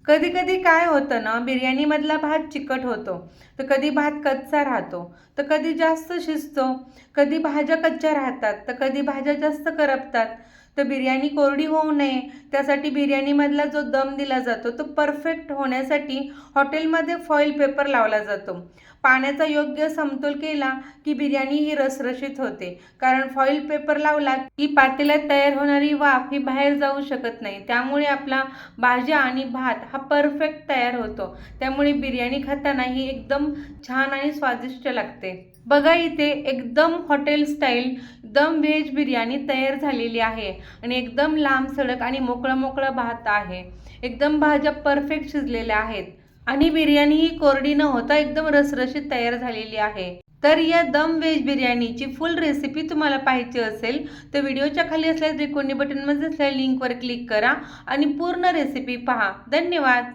कधी कधी काय होतं ना, बिर्याणीमधला भात चिकट होतो, तर कधी भात कच्चा राहतो, तर कधी जास्त शिजतो, कधी भाज्या कच्च्या राहतात, तर कधी भाज्या जास्त करपतात. तर बिर्याणी कोरडी होऊ नये त्यासाठी बिर्याणीमधला जो दम दिला जातो तो परफेक्ट होण्यासाठी हॉटेलमध्ये फॉईल पेपर लावला जातो. पाण्याचा योग्य समतोल केला की बिर्याणी ही रसरशीत होते, कारण फॉईल पेपर लावला की पातेल्यात तयार होणारी वाफ ही बाहेर जाऊ शकत नाही. त्यामुळे आपला भाज्या आणि भात हा परफेक्ट तयार होतो. त्यामुळे बिर्याणी खाताना ही एकदम छान आणि स्वादिष्ट लागते. बघा, इथे एकदम हॉटेल स्टाईल दम व्हेज बिर्याणी तयार झालेली आहे आणि एकदम लांब सडक आणि मोकळं मोकळं भात आहे. एकदम भाज्या परफेक्ट शिजलेल्या आहेत आणि बिर्याणी ही कोरडी न होता एकदम रसरशीत तयार झालेली आहे. तर या दम व्हेज बिर्याणीची फुल रेसिपी तुम्हाला पाहायची असेल तर व्हिडिओच्या खाली असलेल्या त्रिकोणी बटनमध्ये असलेल्या लिंकवर क्लिक करा आणि पूर्ण रेसिपी पहा. धन्यवाद.